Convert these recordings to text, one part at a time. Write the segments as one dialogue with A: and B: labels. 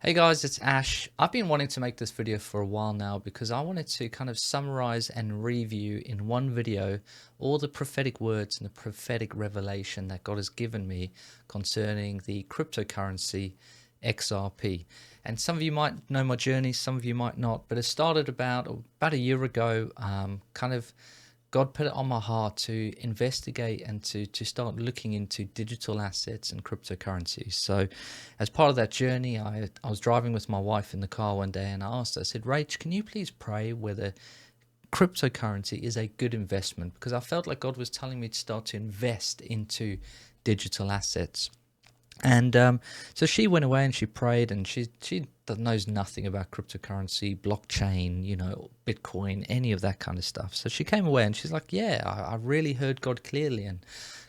A: Hey guys, it's Ash. I've been wanting to make this video for a while now because I wanted to kind of summarize and review in one video all the prophetic words and the prophetic revelation that God has given me concerning the cryptocurrency XRP. And some of you might know my journey, some of you might not, but it started about a year ago, kind of God put it on my heart to investigate and to start looking into digital assets and cryptocurrencies. So as part of that journey, I was driving with my wife in the car one day and I asked her, I said, Rach, can you please pray whether cryptocurrency is a good investment? Because I felt like God was telling me to start to invest into digital assets. And so she went away and she prayed, and she knows nothing about cryptocurrency, blockchain, Bitcoin, any of that kind of stuff. So she came away and she's like, yeah, I really heard God clearly. And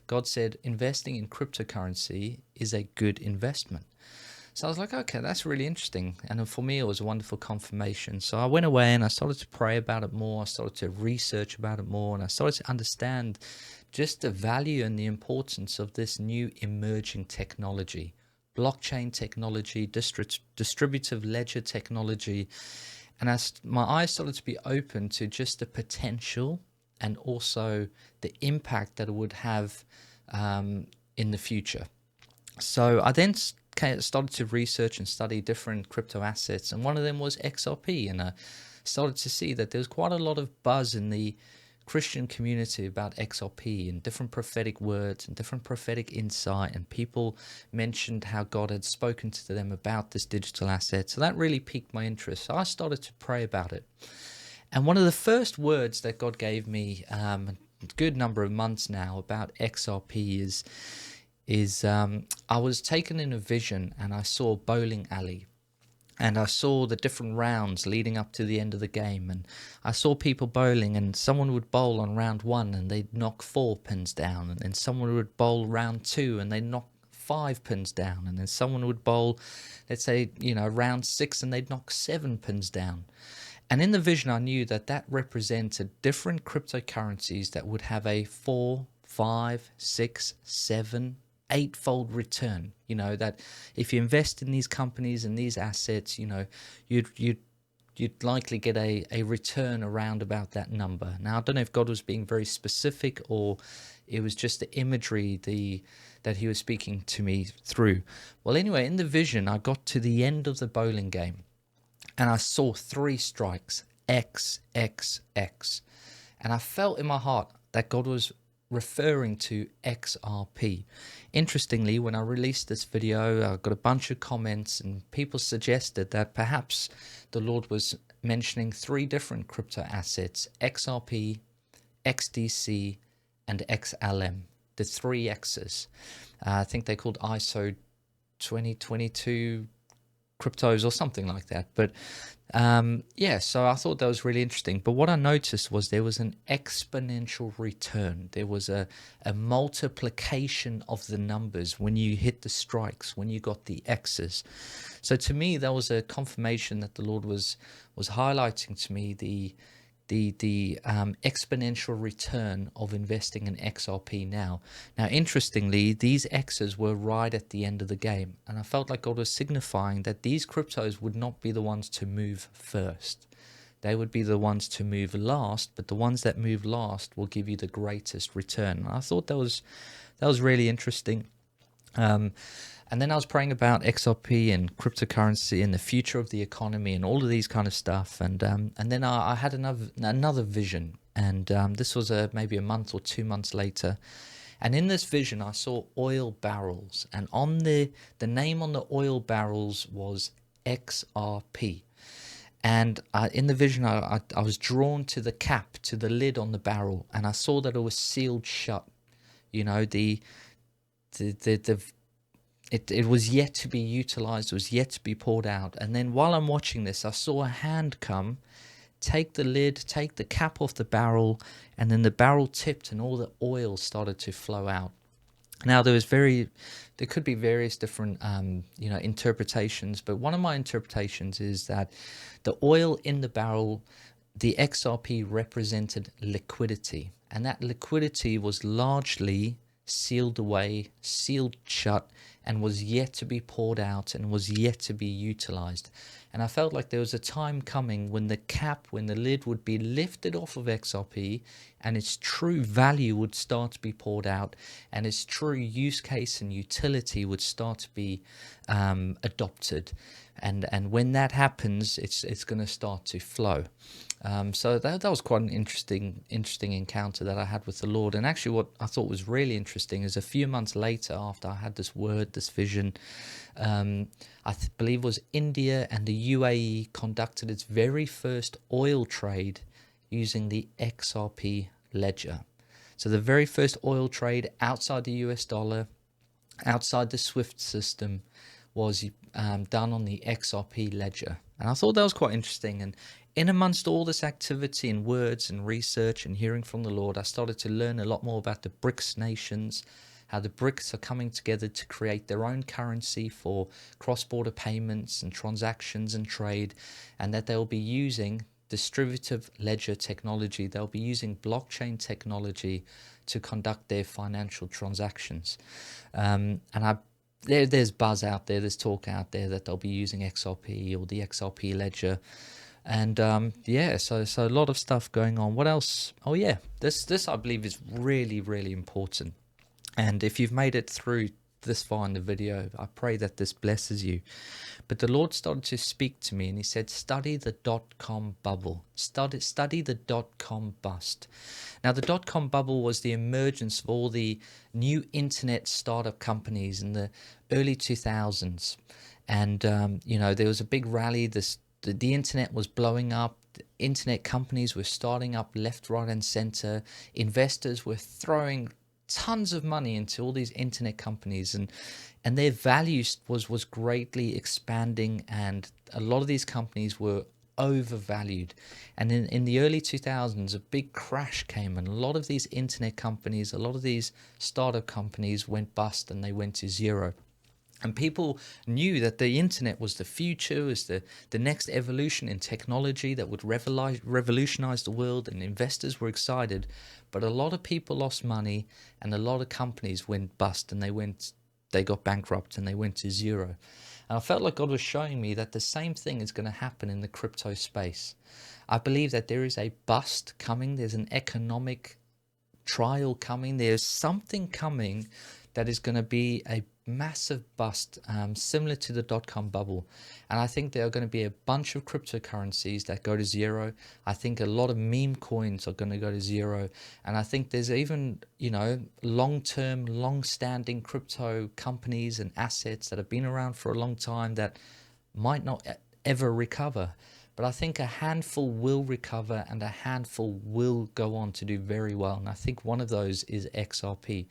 A: God said investing in cryptocurrency is a good investment. So I was like, okay, that's really interesting. And for me, it was a wonderful confirmation. So I went away and I started to pray about it more. I started to research about it more, and I started to understand just the value and the importance of this new emerging technology, blockchain technology, distributive ledger technology. And as my eyes started to be open to just the potential and also the impact that it would have in the future. So I then started to research and study different crypto assets, and one of them was XRP. And I started to see that there was quite a lot of buzz in the Christian community about XRP and different prophetic words and different prophetic insight, and people mentioned how God had spoken to them about this digital asset. So that really piqued my interest. So I started to pray about it. And one of the first words that God gave me a good number of months now about XRP is I was taken in a vision and I saw a bowling alley, and I saw the different rounds leading up to the end of the game, and I saw people bowling, and someone would bowl on round one and they'd knock 4 pins down, and then someone would bowl round two and they'd knock 5 pins down, and then someone would bowl, let's say, round 6, and they'd knock 7 pins down. And in the vision, I knew that that represented different cryptocurrencies that would have a 4, 5, 6, 7, eightfold return. That if you invest in these companies and these assets, you'd likely get a return around about that number. Now, I don't know if God was being very specific or it was just the imagery that he was speaking to me through. Well, anyway, in the vision, I got to the end of the bowling game and I saw 3 strikes, X, X, X. And I felt in my heart that God was referring to XRP. Interestingly, when I released this video, I got a bunch of comments and people suggested that perhaps the Lord was mentioning 3 different crypto assets: XRP, XDC, and XLM, the 3 X's. I think they're called ISO 2022 cryptos or something like that. But yeah, so I thought that was really interesting. But what I noticed was there was an exponential return. There was a multiplication of the numbers when you hit the strikes, when you got the X's. So to me, that was a confirmation that the Lord was highlighting to me the exponential return of investing in XRP now. Now, interestingly, these X's were right at the end of the game, and I felt like God was signifying that these cryptos would not be the ones to move first. They would be the ones to move last, but the ones that move last will give you the greatest return. And I thought that was really interesting. And then I was praying about XRP and cryptocurrency and the future of the economy and all of these kind of stuff. And then I had another vision, and this was maybe a month or 2 months later. And in this vision, I saw oil barrels, and on the name on the oil barrels was XRP. And in the vision, I was drawn to the cap, to the lid on the barrel, and I saw that it was sealed shut. It was yet to be utilized, it was yet to be poured out. And then while I'm watching this, I saw a hand come, take the lid, take the cap off the barrel, and then the barrel tipped and all the oil started to flow out. Now, there could be various different interpretations, but one of my interpretations is that the oil in the barrel, the XRP, represented liquidity, and that liquidity was largely sealed away, sealed shut, and was yet to be poured out and was yet to be utilized. And I felt like there was a time coming when the cap, when the lid would be lifted off of XRP and its true value would start to be poured out, and its true use case and utility would start to be adopted. And when that happens, it's going to start to flow. So that was quite an interesting encounter that I had with the Lord. And actually what I thought was really interesting is a few months later, after I had this word, this vision, I believe it was India and the UAE conducted its very first oil trade using the XRP ledger. So the very first oil trade outside the US dollar, outside the SWIFT system, was done on the XRP ledger. And I thought that was quite interesting. And in amongst all this activity and words and research and hearing from the Lord, I started to learn a lot more about the BRICS nations, how the BRICS are coming together to create their own currency for cross-border payments and transactions and trade, and that they'll be using distributive ledger technology. They'll be using blockchain technology to conduct their financial transactions. There's buzz out there, there's talk out there that they'll be using XRP or the XRP ledger. And yeah, so a lot of stuff going on. What else? Oh yeah, this I believe is really, really important. And if you've made it through this far in the video, I pray that this blesses you. But the Lord started to speak to me and he said, study the dot-com bubble, study the dot-com bust. Now the dot-com bubble was the emergence of all the new internet startup companies in the early 2000s. And, you know, there was a big rally. The internet was blowing up. Internet companies were starting up left, right, and center. Investors were throwing tons of money into all these internet companies, and their values was greatly expanding, and a lot of these companies were overvalued. And in the early 2000s, a big crash came, and a lot of these internet companies, a lot of these startup companies went bust and they went to zero. And people knew that the internet was the future, was the next evolution in technology that would revolutionize the world, and investors were excited. But a lot of people lost money, and a lot of companies went bust, and they got bankrupt, and they went to zero. And I felt like God was showing me that the same thing is going to happen in the crypto space. I believe that there is a bust coming. There's an economic trial coming. There's something coming that is going to be a massive bust, similar to the dot-com bubble. And I think there are going to be a bunch of cryptocurrencies that go to zero. I think a lot of meme coins are going to go to zero. And I think there's even, you know, long-term, long-standing crypto companies and assets that have been around for a long time that might not ever recover. But I think a handful will recover and a handful will go on to do very well. And I think one of those is XRP.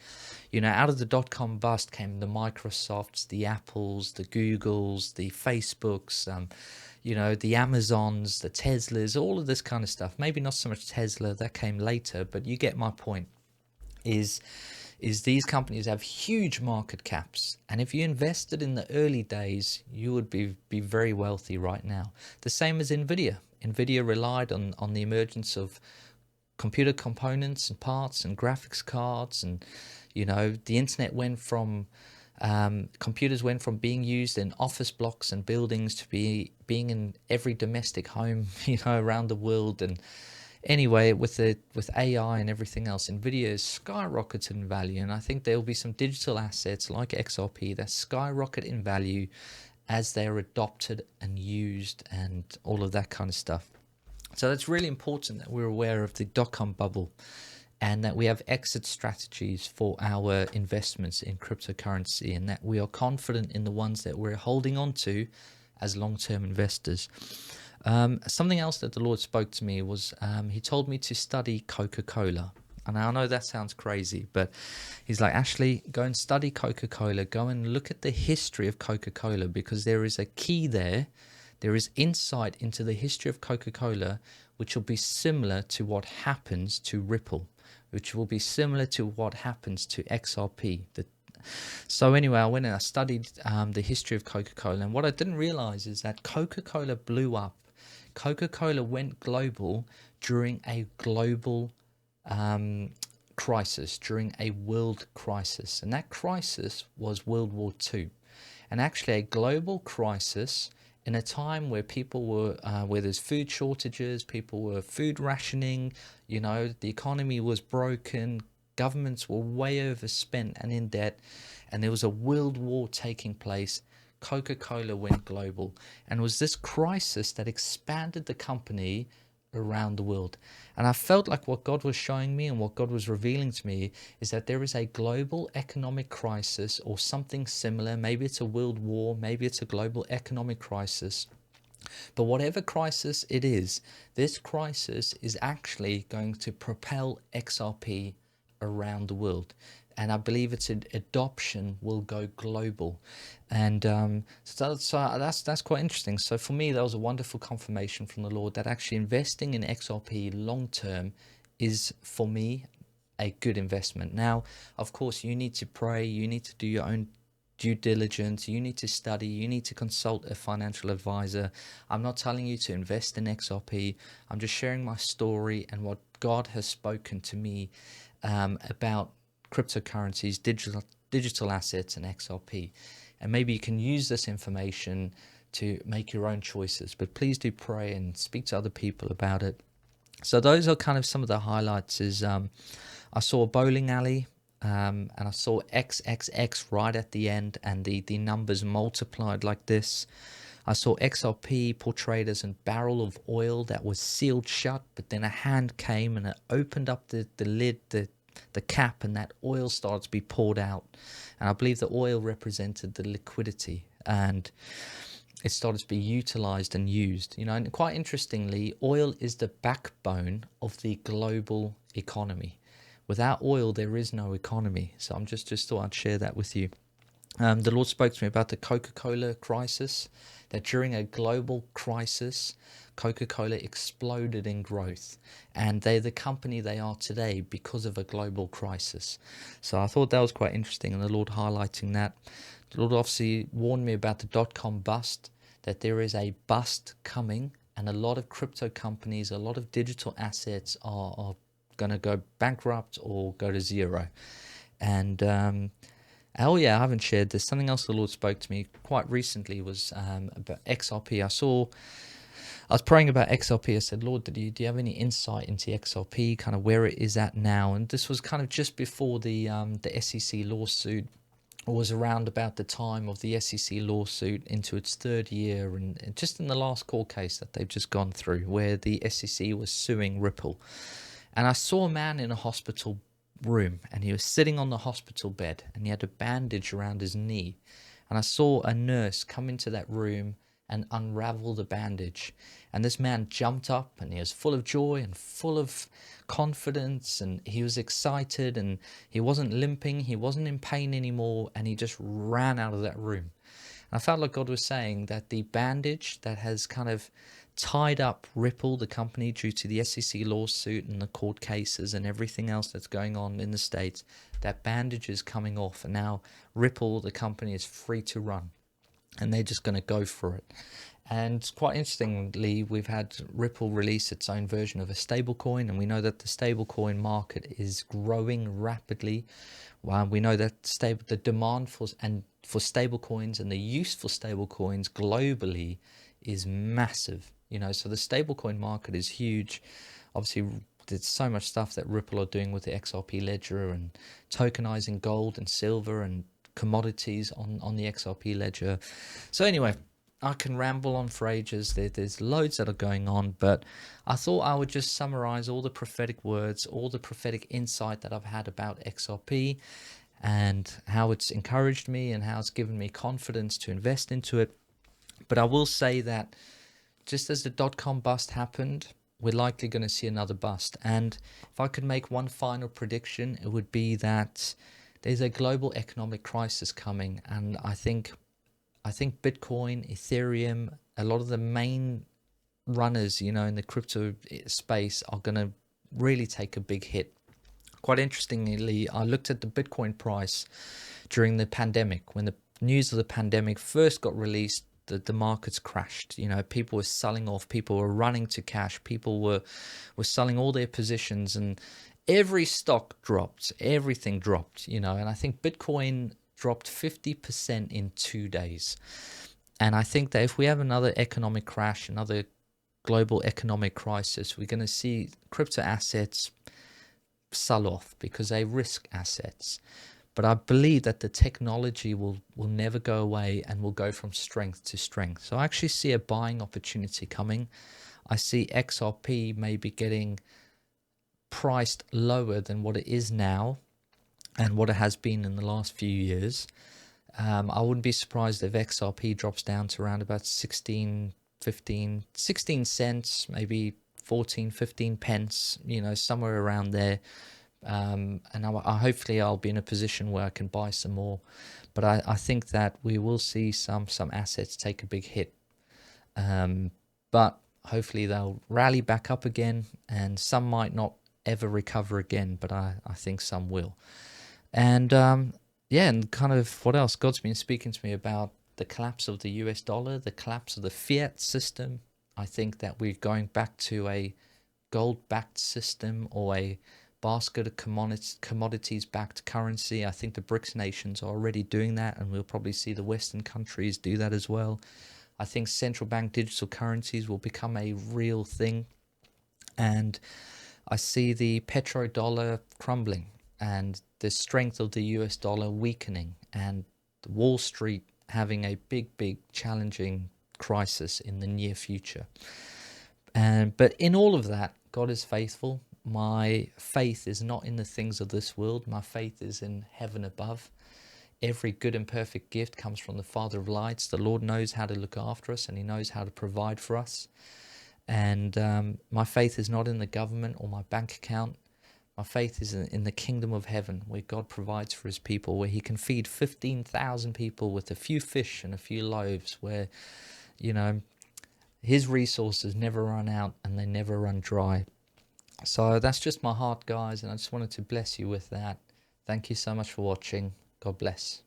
A: You know, out of the dot-com bust came the Microsofts, the Apples, the Googles, the Facebooks, you know, the Amazons, the Teslas, all of this kind of stuff. Maybe not so much Tesla, that came later, but you get my point. Is these companies have huge market caps, and if you invested in the early days, you would be very wealthy right now. The same as Nvidia. Nvidia relied on the emergence of computer components and parts and graphics cards, and you know, the internet went from computers went from being used in office blocks and buildings to being in every domestic home, you know, around the world. And anyway, with AI and everything else, Nvidia is skyrocketed in value, and I think there will be some digital assets like XRP that skyrocket in value as they are adopted and used and all of that kind of stuff. So it's really important that we're aware of the dot-com bubble and that we have exit strategies for our investments in cryptocurrency, and that we are confident in the ones that we're holding on to as long-term investors. Something else that the Lord spoke to me was, he told me to study Coca-Cola. And I know that sounds crazy, but he's like, Ashley, go and study Coca-Cola. Go and look at the history of Coca-Cola, because there is a key there. There is insight into the history of Coca-Cola, which will be similar to what happens to Ripple, which will be similar to what happens to XRP. So anyway, I went and I studied the history of Coca-Cola. And what I didn't realize is that Coca-Cola blew up. Coca-Cola went global during a global crisis, during a world crisis, and that crisis was World War II, and actually a global crisis in a time where people were where there's food shortages, people were food rationing, the economy was broken, governments were way overspent and in debt, and there was a world war taking place. Coca-Cola went global, and it was this crisis that expanded the company around the world. And I felt like what God was showing me and what God was revealing to me is that there is a global economic crisis or something similar. Maybe it's a world war, maybe it's a global economic crisis. But whatever crisis it is, this crisis is actually going to propel XRP around the world. And I believe its adoption will go global. And so that's quite interesting. So for me, that was a wonderful confirmation from the Lord that actually investing in XRP long term is, for me, a good investment. Now, of course, you need to pray, you need to do your own due diligence, you need to study, you need to consult a financial advisor. I'm not telling you to invest in XRP. I'm just sharing my story and what God has spoken to me about cryptocurrencies, digital assets, and XRP. And maybe you can use this information to make your own choices, but please do pray and speak to other people about it. So those are kind of some of the highlights. I saw a bowling alley, and I saw XXX right at the end, and the numbers multiplied like this. I saw XRP portrayed as a barrel of oil that was sealed shut, but then a hand came and it opened up the lid, the cap, and that oil started to be poured out. And I believe the oil represented the liquidity, and it started to be utilized and used. And quite interestingly, oil is the backbone of the global economy. Without oil, there is no economy. So I'm just thought I'd share that with you. The Lord spoke to me about the Coca-Cola crisis, that during a global crisis, Coca-Cola exploded in growth, and they're the company they are today because of a global crisis. So I thought that was quite interesting, and the Lord highlighting that. The Lord obviously warned me about the dot-com bust, that there is a bust coming, and a lot of crypto companies, a lot of digital assets are going to go bankrupt or go to zero. And oh yeah, I haven't shared this. Something else the Lord spoke to me quite recently was about XRP. I was praying about XRP. I said, Lord, do you have any insight into XRP, kind of where it is at now? And this was kind of just before the SEC lawsuit, or was around about the time of the SEC lawsuit into its third year, and just in the last court case that they've just gone through, where the SEC was suing Ripple. And I saw a man in a hospital room, and he was sitting on the hospital bed, and he had a bandage around his knee. And I saw a nurse come into that room and unravel the bandage, and this man jumped up, and he was full of joy and full of confidence, and he was excited, and he wasn't limping, he wasn't in pain anymore, and he just ran out of that room. And I felt like God was saying that the bandage that has kind of tied up Ripple, the company, due to the SEC lawsuit and the court cases and everything else that's going on in the States, that bandage is coming off, and now Ripple, the company, is free to run, and they're just going to go for it. And quite interestingly, we've had Ripple release its own version of a stablecoin, and we know that the stablecoin market is growing rapidly. We know that the demand for stablecoins and the use for stablecoins globally is massive. So the stablecoin market is huge. Obviously, there's so much stuff that Ripple are doing with the XRP ledger and tokenizing gold and silver and commodities on the XRP ledger. So anyway, I can ramble on for ages. There's loads that are going on, but I thought I would just summarize all the prophetic words, all the prophetic insight that I've had about XRP, and how it's encouraged me and how it's given me confidence to invest into it. But I will say that just as the dot-com bust happened, we're likely going to see another bust. And if I could make one final prediction, it would be that there's a global economic crisis coming. And I think Bitcoin, Ethereum, a lot of the main runners, in the crypto space are going to really take a big hit. Quite interestingly, I looked at the Bitcoin price during the pandemic. When the news of the pandemic first got released, the markets crashed. People were selling off, people were running to cash, people were selling all their positions, and every stock dropped, everything dropped, you know, and I think Bitcoin dropped 50% in 2 days. And I think that if we have another economic crash, another global economic crisis, we're going to see crypto assets sell off because they risk assets. But I believe that the technology will never go away and will go from strength to strength. So I actually see a buying opportunity coming. I see XRP maybe getting priced lower than what it is now and what it has been in the last few years. I wouldn't be surprised if XRP drops down to around about 16 cents, maybe 14, 15 pence, you know, somewhere around there. And hopefully I'll be in a position where I can buy some more. But I think that we will see some assets take a big hit. But hopefully they'll rally back up again, and some might not ever recover again, but I think some will. And yeah, and kind of what else? God's been speaking to me about the collapse of the US dollar, the collapse of the fiat system. I think that we're going back to a gold-backed system or a basket of commodities-backed currency. I think the BRICS nations are already doing that, and we'll probably see the Western countries do that as well. I think central bank digital currencies will become a real thing. And I see the petrodollar crumbling and the strength of the US dollar weakening, and Wall Street having a big challenging crisis in the near future. But in all of that, God is faithful. My faith is not in the things of this world. My faith is in heaven above. Every good and perfect gift comes from the Father of lights. The Lord knows how to look after us, and he knows how to provide for us. And my faith is not in the government or my bank account. My faith is in the kingdom of heaven, where God provides for his people, where he can feed 15,000 people with a few fish and a few loaves, where, you know, his resources never run out and they never run dry. So that's just my heart, guys, and I just wanted to bless you with that. Thank you so much for watching. God bless.